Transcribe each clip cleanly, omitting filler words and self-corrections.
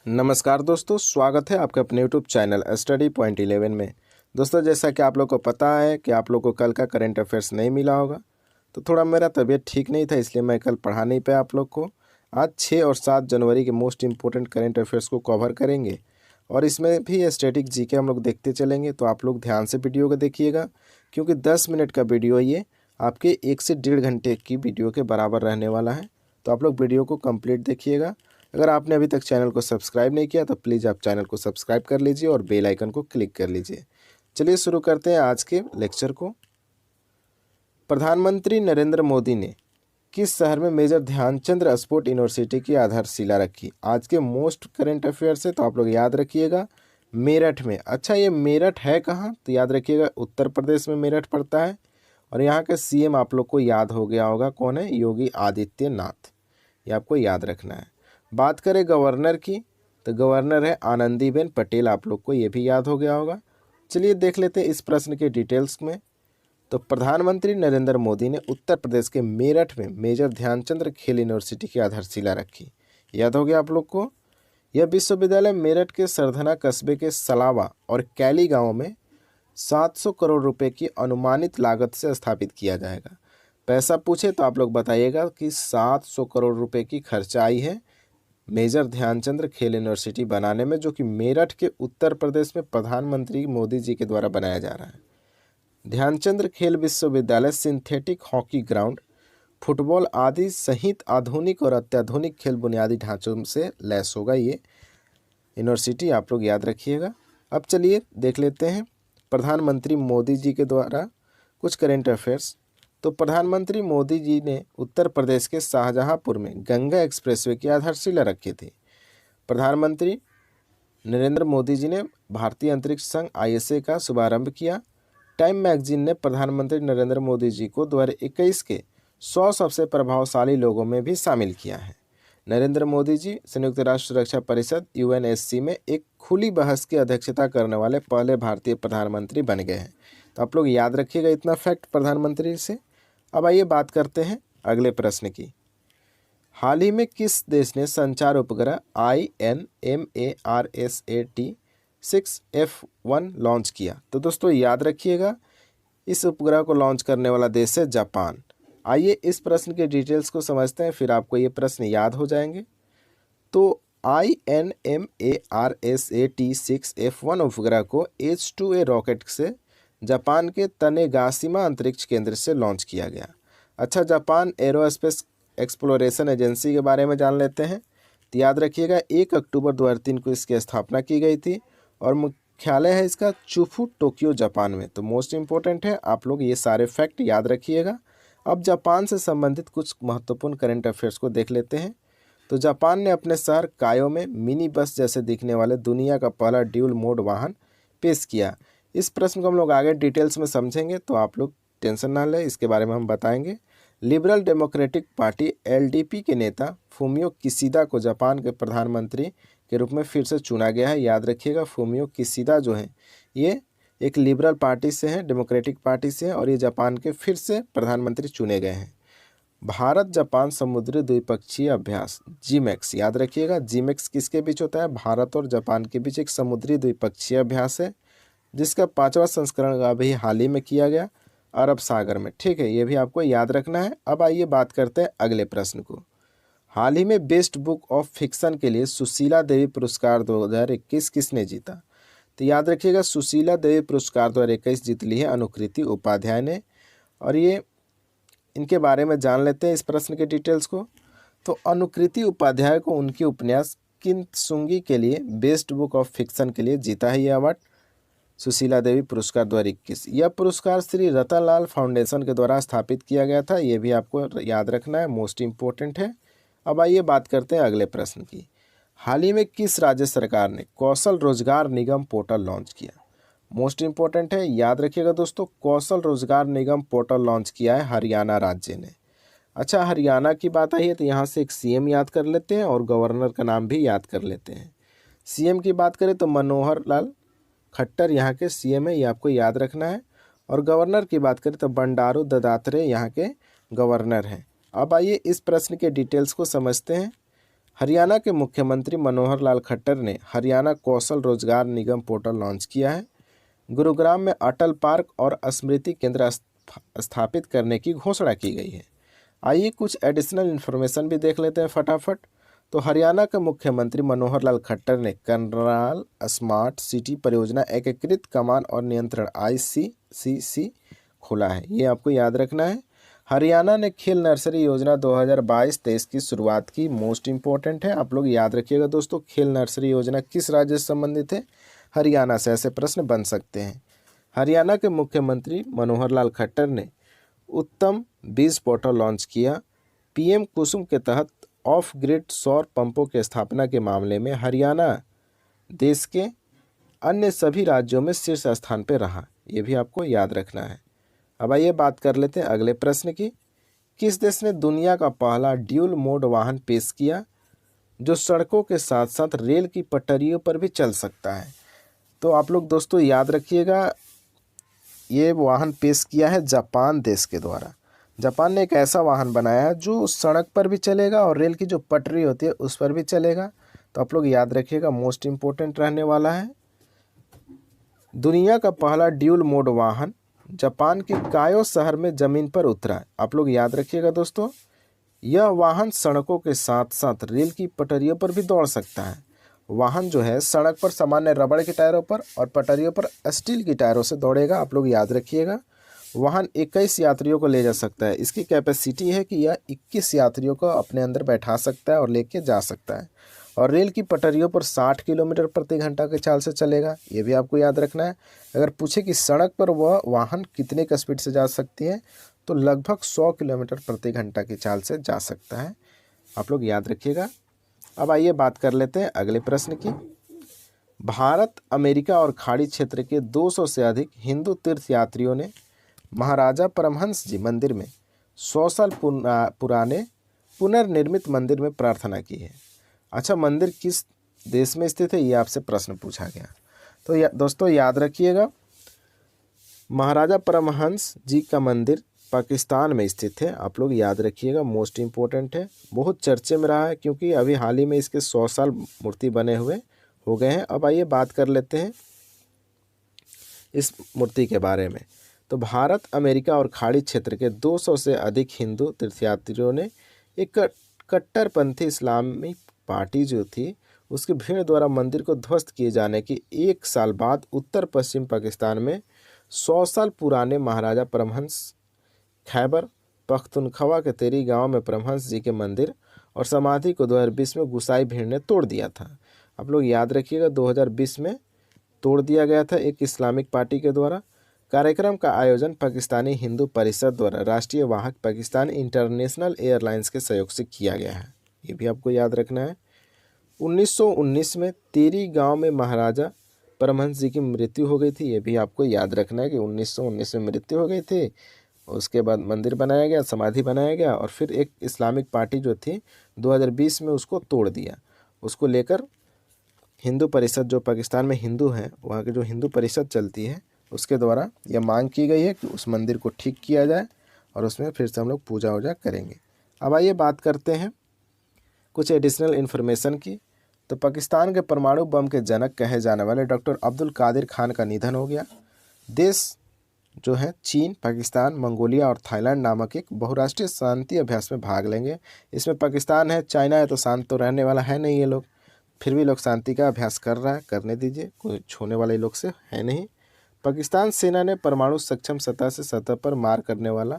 नमस्कार दोस्तों, स्वागत है आपके अपने यूट्यूब चैनल स्टडी पॉइंट 11 में। दोस्तों, जैसा कि आप लोग को पता है कि आप लोग को कल का करंट अफेयर्स नहीं मिला होगा, तो थोड़ा मेरा तबीयत ठीक नहीं था, इसलिए मैं कल पढ़ा नहीं पाया आप लोग को। आज 6 और 7 जनवरी के मोस्ट इंपॉर्टेंट करंट अफेयर्स को कवर करेंगे और इसमें भी स्टैटिक जीके हम लोग देखते चलेंगे। तो आप लोग ध्यान से वीडियो को देखिएगा, क्योंकि 10 मिनट का वीडियो ये आपके 1 से 1.5 घंटे की वीडियो के बराबर रहने वाला है। तो आप लोग वीडियो को कंप्लीट देखिएगा। अगर आपने अभी तक चैनल को सब्सक्राइब नहीं किया तो प्लीज़ आप चैनल को सब्सक्राइब कर लीजिए और बेल आइकन को क्लिक कर लीजिए। चलिए शुरू करते हैं आज के लेक्चर को। प्रधानमंत्री नरेंद्र मोदी ने किस शहर में मेजर ध्यानचंद स्पोर्ट यूनिवर्सिटी की आधारशिला रखी? आज के मोस्ट करंट अफेयर से, तो आप लोग याद रखिएगा मेरठ में। अच्छा, ये मेरठ है कहाँ? तो याद रखिएगा उत्तर प्रदेश में मेरठ पड़ता है। और यहाँ के सीएम आप लोग को याद हो गया होगा, कौन है? योगी आदित्यनाथ। ये आपको याद रखना है। बात करें गवर्नर की, तो गवर्नर है आनंदीबेन पटेल। आप लोग को ये भी याद हो गया होगा। चलिए देख लेते हैं इस प्रश्न के डिटेल्स में। तो प्रधानमंत्री नरेंद्र मोदी ने उत्तर प्रदेश के मेरठ में मेजर ध्यानचंद खेल यूनिवर्सिटी की आधारशिला रखी। याद हो गया आप लोग को? यह विश्वविद्यालय मेरठ के सरधना कस्बे के सलावा और कैली गाँव में 700 करोड़ रुपए की अनुमानित लागत से स्थापित किया जाएगा। पैसा पूछे तो आप लोग बताइएगा कि 700 करोड़ रुपए की खर्चा आई है मेजर ध्यानचंद खेल यूनिवर्सिटी बनाने में, जो कि मेरठ के उत्तर प्रदेश में प्रधानमंत्री मोदी जी के द्वारा बनाया जा रहा है। ध्यानचंद खेल विश्वविद्यालय सिंथेटिक हॉकी ग्राउंड, फुटबॉल आदि सहित आधुनिक और अत्याधुनिक खेल बुनियादी ढांचों से लैस होगा ये यूनिवर्सिटी। आप लोग याद रखिएगा। अब चलिए देख लेते हैं प्रधानमंत्री मोदी जी के द्वारा कुछ करेंट अफेयर्स। तो प्रधानमंत्री मोदी जी ने उत्तर प्रदेश के शाहजहांपुर में गंगा एक्सप्रेसवे की आधारशिला रखी थी। प्रधानमंत्री नरेंद्र मोदी जी ने भारतीय अंतरिक्ष संघ ISA का शुभारंभ किया। टाइम मैगजीन ने प्रधानमंत्री नरेंद्र मोदी जी को 2021 के 100 सबसे प्रभावशाली लोगों में भी शामिल किया है। नरेंद्र मोदी जी संयुक्त राष्ट्र सुरक्षा परिषद UNSC में एक खुली बहस की अध्यक्षता करने वाले पहले भारतीय प्रधानमंत्री बन गए हैं। तो आप लोग याद रखिएगा इतना फैक्ट प्रधानमंत्री से। अब आइए बात करते हैं अगले प्रश्न की। हाल ही में किस देश ने संचार उपग्रह INMARSAT-6F1 लॉन्च किया? तो दोस्तों याद रखिएगा इस उपग्रह को लॉन्च करने वाला देश है जापान। आइए इस प्रश्न के डिटेल्स को समझते हैं, फिर आपको ये प्रश्न याद हो जाएंगे। तो INMARSAT-6F1 उपग्रह को H2A रॉकेट से जापान के तनेगाशिमा अंतरिक्ष केंद्र से लॉन्च किया गया। अच्छा, जापान एरोस्पेस एक्सप्लोरेशन एजेंसी के बारे में जान लेते हैं। तो याद रखिएगा 1 अक्टूबर 2003 को इसकी स्थापना की गई थी और मुख्यालय है इसका चुफु, टोक्यो, जापान में। तो मोस्ट इम्पोर्टेंट है, आप लोग ये सारे फैक्ट याद रखिएगा। अब जापान से संबंधित कुछ महत्वपूर्ण करंट अफेयर्स को देख लेते हैं। तो जापान ने अपने शहर कायो में मिनी बस जैसे दिखने वाले दुनिया का पहला ड्यूल मोड वाहन पेश किया। इस प्रश्न को हम लोग आगे डिटेल्स में समझेंगे, तो आप लोग टेंशन ना लें, इसके बारे में हम बताएंगे। लिबरल डेमोक्रेटिक पार्टी LDP के नेता फूमियो किशिदा को जापान के प्रधानमंत्री के रूप में फिर से चुना गया है। याद रखिएगा फूमियो किशिदा जो है ये एक लिबरल पार्टी से हैं, डेमोक्रेटिक पार्टी से हैं, और ये जापान के फिर से प्रधानमंत्री चुने गए हैं। भारत जापान समुद्री द्विपक्षीय अभ्यास GMEX, याद रखिएगा GMEX किसके बीच होता है? भारत और जापान के बीच एक समुद्री द्विपक्षीय अभ्यास है, जिसका 5वां संस्करण अभी हाल ही में किया गया अरब सागर में। ठीक है, ये भी आपको याद रखना है। अब आइए बात करते हैं अगले प्रश्न को। हाल ही में बेस्ट बुक ऑफ फिक्शन के लिए सुशीला देवी पुरस्कार 2021 किसने जीता? तो याद रखिएगा सुशीला देवी पुरस्कार 2021 जीत ली है अनुकृति उपाध्याय ने। और ये इनके बारे में जान लेते हैं इस प्रश्न के डिटेल्स को। तो अनुकृति उपाध्याय को उनके उपन्यास किंतसुंगी के लिए बेस्ट बुक ऑफ फिक्शन के लिए जीता है ये अवार्ड, सुशीला देवी पुरस्कार 2021। यह पुरस्कार श्री रतनलाल फाउंडेशन के द्वारा स्थापित किया गया था। ये भी आपको याद रखना है, मोस्ट इम्पोर्टेंट है। अब आइए बात करते हैं अगले प्रश्न की। हाल ही में किस राज्य सरकार ने कौशल रोजगार निगम पोर्टल लॉन्च किया? मोस्ट इम्पोर्टेंट है, याद रखिएगा दोस्तों, कौशल रोजगार निगम पोर्टल लॉन्च किया है हरियाणा राज्य ने। अच्छा, हरियाणा की बात आई है तो यहाँ से एक CM याद कर लेते हैं और गवर्नर का नाम भी याद कर लेते हैं। CM की बात करें तो मनोहर लाल खट्टर यहाँ के CM है, ये आपको याद रखना है। और गवर्नर की बात करें तो बंडारू दत्तात्रेय यहाँ के गवर्नर हैं। अब आइए इस प्रश्न के डिटेल्स को समझते हैं। हरियाणा के मुख्यमंत्री मनोहर लाल खट्टर ने हरियाणा कौशल रोजगार निगम पोर्टल लॉन्च किया है। गुरुग्राम में अटल पार्क और स्मृति केंद्र स्थापित करने की घोषणा की गई है। आइए कुछ एडिशनल इन्फॉर्मेशन भी देख लेते हैं फटाफट। तो हरियाणा के मुख्यमंत्री मनोहर लाल खट्टर ने करनाल स्मार्ट सिटी परियोजना एकीकृत कमान और नियंत्रण ICCC खोला है, ये आपको याद रखना है। हरियाणा ने खेल नर्सरी योजना 2022-23 की शुरुआत की, मोस्ट इंपॉर्टेंट है, आप लोग याद रखिएगा दोस्तों। खेल नर्सरी योजना किस राज्य से संबंधित है? हरियाणा से। ऐसे प्रश्न बन सकते हैं। हरियाणा के मुख्यमंत्री मनोहर लाल खट्टर ने उत्तम बीज पोर्टल लॉन्च किया। PM कुसुम के तहत ऑफ ग्रिड सौर पंपों की स्थापना के मामले में हरियाणा देश के अन्य सभी राज्यों में शीर्ष स्थान पर रहा, ये भी आपको याद रखना है। अब आइए बात कर लेते हैं अगले प्रश्न की। किस देश ने दुनिया का पहला ड्यूल मोड वाहन पेश किया जो सड़कों के साथ साथ रेल की पटरियों पर भी चल सकता है? तो आप लोग दोस्तों याद रखिएगा, ये वाहन पेश किया है जापान देश के द्वारा। जापान ने एक ऐसा वाहन बनाया है जो सड़क पर भी चलेगा और रेल की जो पटरी होती है उस पर भी चलेगा। तो आप लोग याद रखिएगा, मोस्ट इम्पोर्टेंट रहने वाला है। दुनिया का पहला ड्यूल मोड वाहन जापान के कायो शहर में ज़मीन पर उतरा है। आप लोग याद रखिएगा दोस्तों, यह वाहन सड़कों के साथ साथ रेल की पटरियों पर भी दौड़ सकता है। वाहन जो है सड़क पर सामान्य रबड़ के टायरों पर और पटरियों पर स्टील की टायरों से दौड़ेगा। आप लोग याद रखिएगा। वाहन 21 यात्रियों को ले जा सकता है। इसकी कैपेसिटी है कि यह 21 यात्रियों को अपने अंदर बैठा सकता है और लेके जा सकता है। और रेल की पटरियों पर 60 किलोमीटर प्रति घंटा की चाल से चलेगा, ये भी आपको याद रखना है। अगर पूछे कि सड़क पर वह वाहन कितने का स्पीड से जा सकती है, तो लगभग 100 किलोमीटर प्रति घंटा की चाल से जा सकता है। आप लोग याद रखिएगा। अब आइए बात कर लेते हैं अगले प्रश्न की। भारत, अमेरिका और खाड़ी क्षेत्र के 200 से अधिक हिंदू तीर्थ यात्रियों ने महाराजा परमहंस जी मंदिर में 100 साल पुराने पुनर्निर्मित मंदिर में प्रार्थना की है। अच्छा, मंदिर किस देश में स्थित है, ये आपसे प्रश्न पूछा गया। तो दोस्तों याद रखिएगा, महाराजा परमहंस जी का मंदिर पाकिस्तान में स्थित है। आप लोग याद रखिएगा, मोस्ट इम्पोर्टेंट है। बहुत चर्चे में रहा है क्योंकि अभी हाल ही में इसके 100 साल मूर्ति बने हुए हो गए हैं। अब आइए बात कर लेते हैं इस मूर्ति के बारे में। तो भारत, अमेरिका और खाड़ी क्षेत्र के 200 से अधिक हिंदू तीर्थयात्रियों ने एक कट्टरपंथी इस्लामी पार्टी जो थी उसकी भीड़ द्वारा मंदिर को ध्वस्त किए जाने के 1 साल बाद उत्तर पश्चिम पाकिस्तान में 100 साल पुराने महाराजा परमहंस खैबर पख्तूनख्वा के तेरी गांव में परमहंस जी के मंदिर और समाधि को 2020 में गुसाई भीड़ ने तोड़ दिया था। आप लोग याद रखिएगा, 2020 में तोड़ दिया गया था एक इस्लामिक पार्टी के द्वारा। कार्यक्रम का आयोजन पाकिस्तानी हिंदू परिषद द्वारा राष्ट्रीय वाहक पाकिस्तान इंटरनेशनल एयरलाइंस के सहयोग से किया गया है, ये भी आपको याद रखना है। 1919 में तेरी गांव में महाराजा परमहंस जी की मृत्यु हो गई थी, ये भी आपको याद रखना है कि 1919 में मृत्यु हो गई थी। उसके बाद मंदिर बनाया गया, समाधि बनाया गया और फिर एक इस्लामिक पार्टी जो थी 2020 में उसको तोड़ दिया। उसको लेकर हिंदू परिषद, जो पाकिस्तान में हिंदू हैं वहाँ की जो हिंदू परिषद चलती है, उसके द्वारा यह मांग की गई है कि उस मंदिर को ठीक किया जाए और उसमें फिर से हम लोग पूजा वूजा करेंगे। अब आइए बात करते हैं कुछ एडिशनल इन्फॉर्मेशन की। तो पाकिस्तान के परमाणु बम के जनक कहे जाने वाले डॉक्टर अब्दुल कादिर खान का निधन हो गया। देश जो है चीन, पाकिस्तान, मंगोलिया और थाईलैंड नामक एक बहुराष्ट्रीय शांति अभ्यास में भाग लेंगे। इसमें पाकिस्तान है, चाइना है, तो शांत तो रहने वाला है नहीं ये लोग, फिर भी लोग शांति का अभ्यास कर रहा है, करने दीजिए, कोई छूने वाले लोग से है नहीं। पाकिस्तान सेना ने परमाणु सक्षम सतह से सतह पर मार करने वाला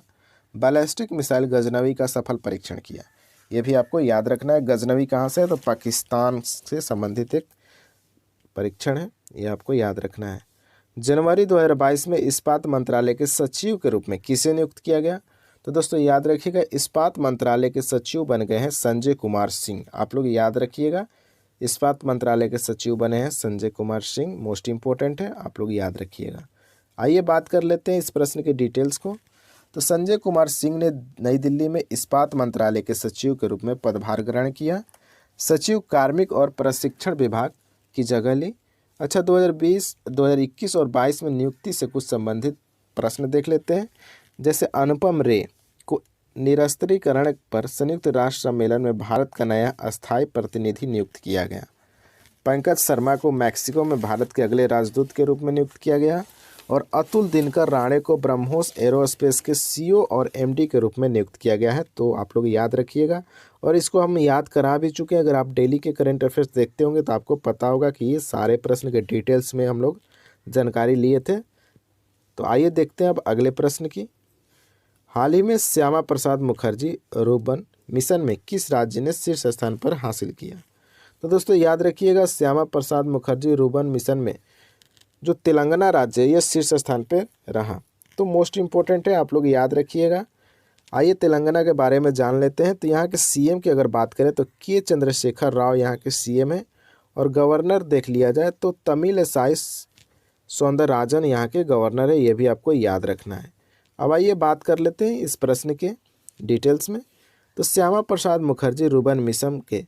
बैलिस्टिक मिसाइल गजनवी का सफल परीक्षण किया, ये भी आपको याद रखना है। गजनवी कहाँ से है, तो पाकिस्तान से संबंधित एक परीक्षण है, ये आपको याद रखना है। जनवरी 2022 में इस्पात मंत्रालय के सचिव के रूप में किसे नियुक्त किया गया, तो दोस्तों याद रखिएगा, इस्पात मंत्रालय के सचिव बन गए हैं संजय कुमार सिंह। आप लोग याद रखिएगा, इस्पात मंत्रालय के सचिव बने हैं संजय कुमार सिंह, मोस्ट इंपॉर्टेंट है, आप लोग याद रखिएगा। आइए बात कर लेते हैं इस प्रश्न के डिटेल्स को। तो संजय कुमार सिंह ने नई दिल्ली में इस्पात मंत्रालय के सचिव के रूप में पदभार ग्रहण किया। सचिव कार्मिक और प्रशिक्षण विभाग की जगह ली। अच्छा, 2020, 2021 और 22 में नियुक्ति से कुछ संबंधित प्रश्न देख लेते हैं। जैसे अनुपम रे को निरस्त्रीकरण पर संयुक्त राष्ट्र सम्मेलन में भारत का नया अस्थायी प्रतिनिधि नियुक्त किया गया। पंकज शर्मा को मैक्सिको में भारत के अगले राजदूत के रूप में नियुक्त किया गया और अतुल दिनकर राणे को ब्रह्मोस एरोस्पेस के सीईओ और एमडी के रूप में नियुक्त किया गया है। तो आप लोग याद रखिएगा, और इसको हम याद करा भी चुके हैं। अगर आप डेली के करंट अफेयर्स देखते होंगे तो आपको पता होगा कि ये सारे प्रश्न के डिटेल्स में हम लोग जानकारी लिए थे। तो आइए देखते हैं अब अगले प्रश्न की। हाल ही में श्यामा प्रसाद मुखर्जी रूर्बन मिशन में किस राज्य ने शीर्ष स्थान पर हासिल किया? तो दोस्तों याद रखिएगा, श्यामा प्रसाद मुखर्जी रूर्बन मिशन में जो तेलंगाना राज्य है ये शीर्ष स्थान पर रहा। तो मोस्ट इम्पोर्टेंट है, आप लोग याद रखिएगा। आइए तेलंगाना के बारे में जान लेते हैं। तो यहाँ के सीएम की अगर बात करें तो के चंद्रशेखर राव यहाँ के सीएम है, और गवर्नर देख लिया जाए तो तमिलिसाई सौंदरराजन यहाँ के गवर्नर है। ये भी आपको याद रखना है। अब आइए बात कर लेते हैं इस प्रश्न के डिटेल्स में। तो श्यामा प्रसाद मुखर्जी रूर्बन मिशन के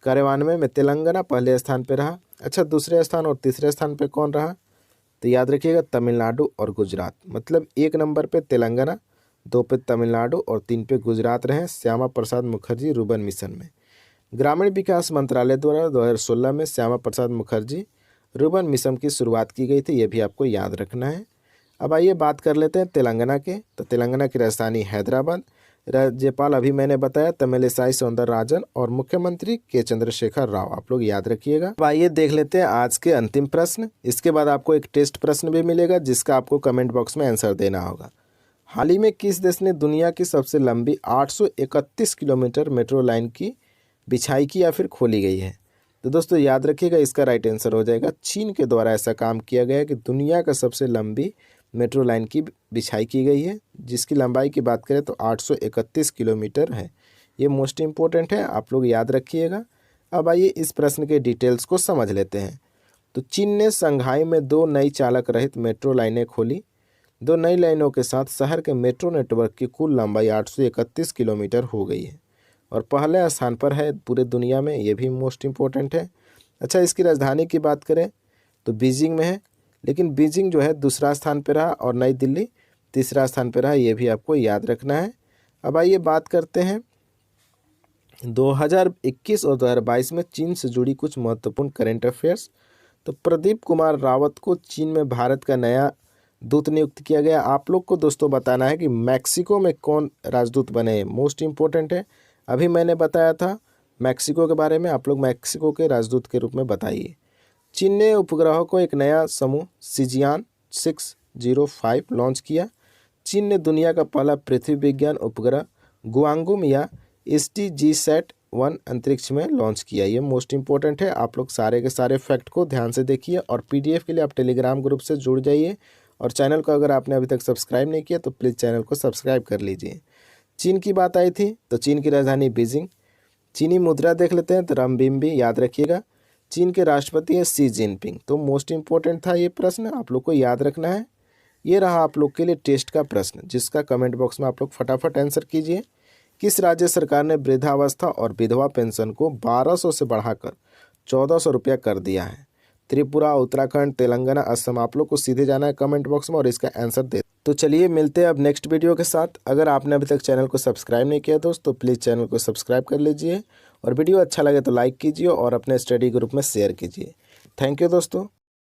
कार्यान्वयन में तेलंगाना पहले स्थान पर रहा। अच्छा, दूसरे स्थान और तीसरे स्थान पर कौन रहा? तो याद रखिएगा, तमिलनाडु और गुजरात। मतलब 1 नंबर पे तेलंगाना, 2 पे तमिलनाडु और 3 पे गुजरात रहे श्यामा प्रसाद मुखर्जी रूर्बन मिशन में। ग्रामीण विकास मंत्रालय द्वारा 2016 में श्यामा प्रसाद मुखर्जी रूर्बन मिशन की शुरुआत की गई थी। ये भी आपको याद रखना है। अब आइए बात कर लेते हैं तेलंगाना के। तो तेलंगाना की राजधानी हैदराबाद, राज्यपाल अभी मैंने बताया तमिलिसाई सौंदरराजन, और मुख्यमंत्री के चंद्रशेखर राव। आप लोग याद रखिएगा। अब आइए देख लेते हैं आज के अंतिम प्रश्न। इसके बाद आपको एक टेस्ट प्रश्न भी मिलेगा जिसका आपको कमेंट बॉक्स में आंसर देना होगा। हाल ही में किस देश ने दुनिया की सबसे लंबी 831 किलोमीटर मेट्रो लाइन की बिछाई की या फिर खोली गई है? तो दोस्तों याद रखिएगा, इसका राइट आंसर हो जाएगा चीन के द्वारा ऐसा काम किया गया है कि दुनिया का सबसे लंबी मेट्रो लाइन की बिछाई की गई है, जिसकी लंबाई की बात करें तो 831 किलोमीटर है। ये मोस्ट इम्पोर्टेंट है, आप लोग याद रखिएगा। अब आइए इस प्रश्न के डिटेल्स को समझ लेते हैं। तो चीन ने शंघाई में 2 नई चालक रहित मेट्रो लाइनें खोली। 2 नई लाइनों के साथ शहर के मेट्रो नेटवर्क की कुल लंबाई 831 किलोमीटर हो गई है और पहले स्थान पर है पूरे दुनिया में। ये भी मोस्ट इम्पोर्टेंट है। अच्छा, इसकी राजधानी की बात करें तो बीजिंग में है, लेकिन बीजिंग जो है दूसरा स्थान पर रहा और नई दिल्ली तीसरा स्थान पर रहा। ये भी आपको याद रखना है। अब आइए बात करते हैं 2021 और 2022 में चीन से जुड़ी कुछ महत्वपूर्ण करेंट अफेयर्स। तो प्रदीप कुमार रावत को चीन में भारत का नया दूत नियुक्त किया गया। आप लोग को दोस्तों बताना है कि मैक्सिको में कौन राजदूत बने हैं, मोस्ट इम्पोर्टेंट है। अभी मैंने बताया था मैक्सिको के बारे में, आप लोग मैक्सिको के राजदूत के रूप में बताइए। चीन ने उपग्रहों को एक नया समूह सिजियान 605 लॉन्च किया। चीन ने दुनिया का पहला पृथ्वी विज्ञान उपग्रह गुआंगुम या STGSat-1 अंतरिक्ष में लॉन्च किया। ये मोस्ट इम्पोर्टेंट है। आप लोग सारे के सारे फैक्ट को ध्यान से देखिए, और PDF के लिए आप टेलीग्राम ग्रुप से जुड़ जाइए, और चैनल को अगर आपने अभी तक सब्सक्राइब नहीं किया तो प्लीज़ चैनल को सब्सक्राइब कर लीजिए। चीन की बात आई थी तो चीन की राजधानी बीजिंग। चीनी मुद्रा देख लेते हैं तो रंबिंबी याद रखिएगा। चीन के राष्ट्रपति हैं शी जिनपिंग। तो मोस्ट इम्पोर्टेंट था ये प्रश्न, आप लोग को याद रखना है। ये रहा आप लोग के लिए टेस्ट का प्रश्न, जिसका कमेंट बॉक्स में आप लोग फटाफट आंसर कीजिए। किस राज्य सरकार ने वृद्धावस्था और विधवा पेंशन को 1200 से बढ़ाकर 1400 रुपया कर दिया है? त्रिपुरा, उत्तराखंड, तेलंगाना, असम। आप लोग को सीधे जाना है कमेंट बॉक्स में और इसका आंसर दे। तो चलिए मिलते हैं अब नेक्स्ट वीडियो के साथ। अगर आपने अभी तक चैनल को सब्सक्राइब नहीं किया दोस्त तो प्लीज़ चैनल को सब्सक्राइब कर लीजिए, और वीडियो अच्छा लगे तो लाइक कीजिए और अपने स्टडी ग्रुप में शेयर कीजिए। थैंक यू दोस्तों।